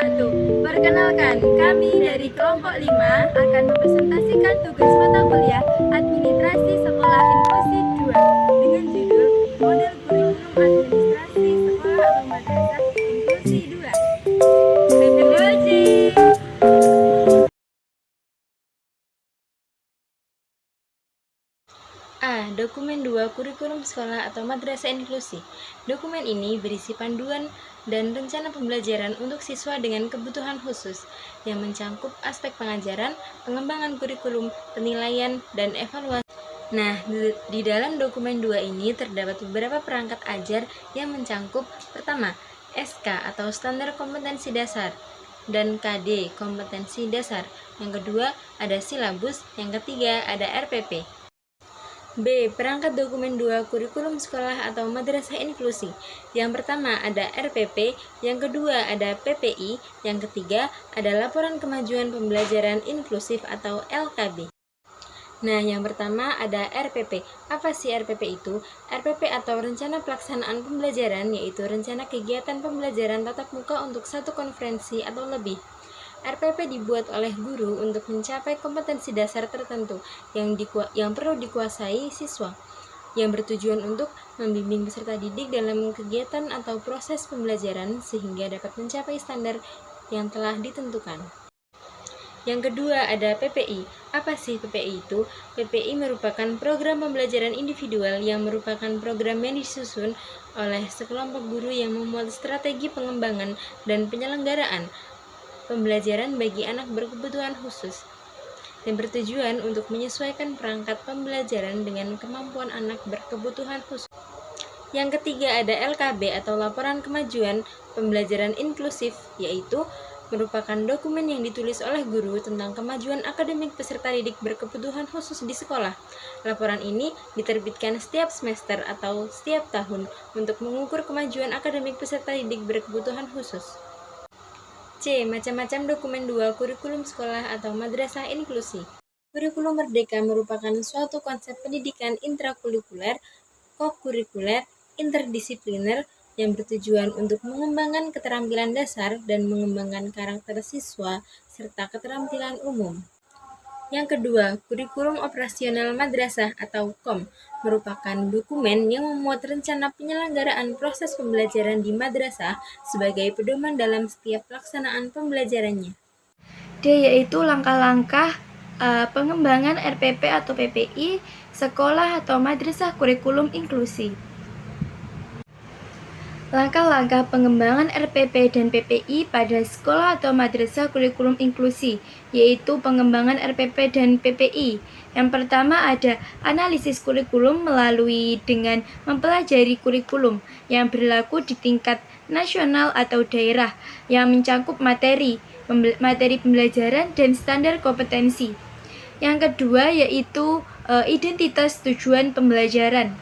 1. Perkenalkan, kami dari kelompok 5 akan mempresentasikan tugas mata kuliah Administrasi Sekolah Inklusi 2 dengan judul Model Kurikulum Administrasi Sekolah atau Madrasah Inklusi 2. PPOJ. A. Dokumen 2 Kurikulum Sekolah atau Madrasah Inklusi. Dokumen ini berisi panduan dan rencana pembelajaran untuk siswa dengan kebutuhan khusus yang mencangkup aspek pengajaran, pengembangan kurikulum, penilaian, dan evaluasi. Nah, di dalam dokumen 2 ini terdapat beberapa perangkat ajar yang mencangkup pertama, SK atau Standar Kompetensi Dasar, dan KD Kompetensi Dasar. Yang kedua, ada silabus, yang ketiga ada RPP. B. Perangkat dokumen 2 Kurikulum Sekolah atau Madrasah Inklusi. Yang pertama ada RPP, yang kedua ada PPI, yang ketiga ada Laporan Kemajuan Pembelajaran Inklusif atau LKB. Nah, yang pertama ada RPP. Apa sih RPP itu? RPP atau Rencana Pelaksanaan Pembelajaran, yaitu rencana kegiatan pembelajaran tatap muka untuk satu konferensi atau lebih. RPP dibuat oleh guru untuk mencapai kompetensi dasar tertentu yang perlu dikuasai siswa, yang bertujuan untuk membimbing peserta didik dalam kegiatan atau proses pembelajaran sehingga dapat mencapai standar yang telah ditentukan. Yang kedua ada PPI. Apa sih PPI itu? PPI merupakan program pembelajaran individual yang merupakan program yang disusun oleh sekelompok guru yang memuat strategi pengembangan dan penyelenggaraan pembelajaran bagi anak berkebutuhan khusus dan bertujuan untuk menyesuaikan perangkat pembelajaran dengan kemampuan anak berkebutuhan khusus. Yang ketiga ada LKB atau Laporan Kemajuan Pembelajaran Inklusif, yaitu merupakan dokumen yang ditulis oleh guru tentang kemajuan akademik peserta didik berkebutuhan khusus di sekolah. Laporan ini diterbitkan setiap semester atau setiap tahun untuk mengukur kemajuan akademik peserta didik berkebutuhan khusus. C. Macam-macam dokumen 2 Kurikulum Sekolah atau Madrasah Inklusi. Kurikulum Merdeka merupakan suatu konsep pendidikan intrakurikuler, kokurikuler, interdisipliner yang bertujuan untuk mengembangkan keterampilan dasar dan mengembangkan karakter siswa serta keterampilan umum. Yang kedua, Kurikulum Operasional Madrasah atau KOM merupakan dokumen yang memuat rencana penyelenggaraan proses pembelajaran di madrasah sebagai pedoman dalam setiap pelaksanaan pembelajarannya. D. Yaitu langkah-langkah pengembangan RPP atau PPI, sekolah atau madrasah kurikulum inklusi. Langkah-langkah pengembangan RPP dan PPI pada sekolah atau madrasah kurikulum inklusi, yaitu pengembangan RPP dan PPI. Yang pertama ada analisis kurikulum melalui dengan mempelajari kurikulum yang berlaku di tingkat nasional atau daerah yang mencakup materi pembelajaran dan standar kompetensi. Yang kedua yaitu identitas tujuan pembelajaran.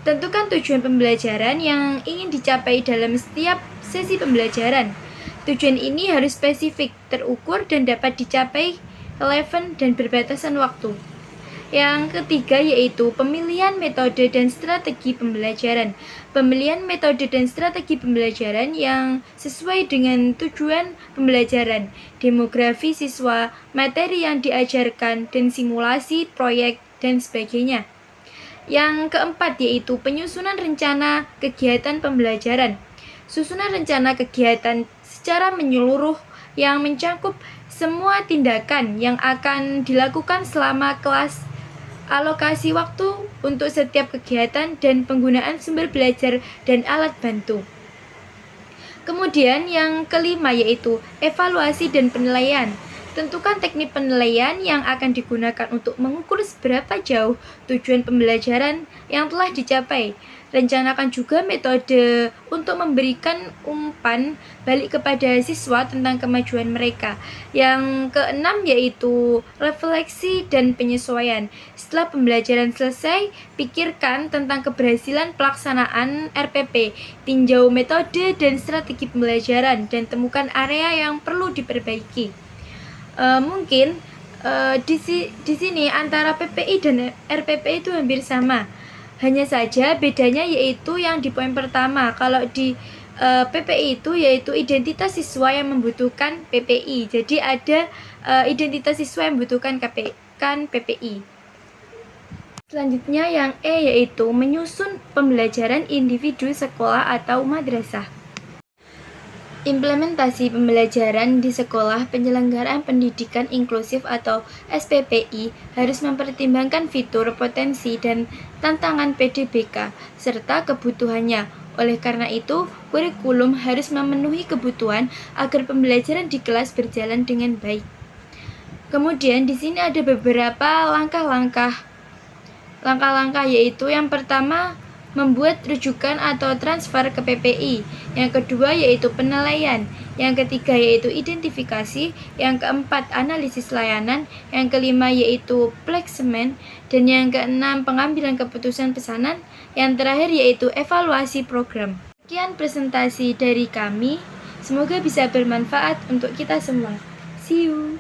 Tentukan tujuan pembelajaran yang ingin dicapai dalam setiap sesi pembelajaran. Tujuan ini harus spesifik, terukur, dan dapat dicapai relevan dan berbatasan waktu. Yang ketiga yaitu pemilihan metode dan strategi pembelajaran. Pemilihan metode dan strategi pembelajaran yang sesuai dengan tujuan pembelajaran, demografi siswa, materi yang diajarkan, dan simulasi, proyek, dan sebagainya. Yang keempat yaitu penyusunan rencana kegiatan pembelajaran. Susunan rencana kegiatan secara menyeluruh yang mencakup semua tindakan yang akan dilakukan selama kelas, alokasi waktu untuk setiap kegiatan, dan penggunaan sumber belajar dan alat bantu. Kemudian yang kelima yaitu evaluasi dan penilaian. Tentukan teknik penilaian yang akan digunakan untuk mengukur seberapa jauh tujuan pembelajaran yang telah dicapai. Rencanakan juga metode untuk memberikan umpan balik kepada siswa tentang kemajuan mereka. Yang keenam yaitu refleksi dan penyesuaian. Setelah pembelajaran selesai, pikirkan tentang keberhasilan pelaksanaan RPP, tinjau metode dan strategi pembelajaran, dan temukan area yang perlu diperbaiki. Mungkin di sini antara PPI dan RPP itu hampir sama. Hanya saja bedanya yaitu yang di poin pertama, kalau di PPI itu yaitu identitas siswa yang membutuhkan PPI. Jadi ada identitas siswa yang membutuhkan PPI. Selanjutnya yang E yaitu menyusun pembelajaran individu sekolah atau madrasah. Implementasi pembelajaran di sekolah penyelenggaraan pendidikan inklusif atau SPPI harus mempertimbangkan fitur, potensi, dan tantangan PDBK serta kebutuhannya. Oleh karena itu, kurikulum harus memenuhi kebutuhan agar pembelajaran di kelas berjalan dengan baik. Kemudian di sini ada beberapa langkah-langkah yaitu yang pertama membuat rujukan atau transfer ke PPI, yang kedua yaitu penilaian, yang ketiga yaitu identifikasi, yang keempat analisis layanan, yang kelima yaitu placement, dan yang keenam pengambilan keputusan pesanan, yang terakhir yaitu evaluasi program. Sekian presentasi dari kami, semoga bisa bermanfaat untuk kita semua. See you!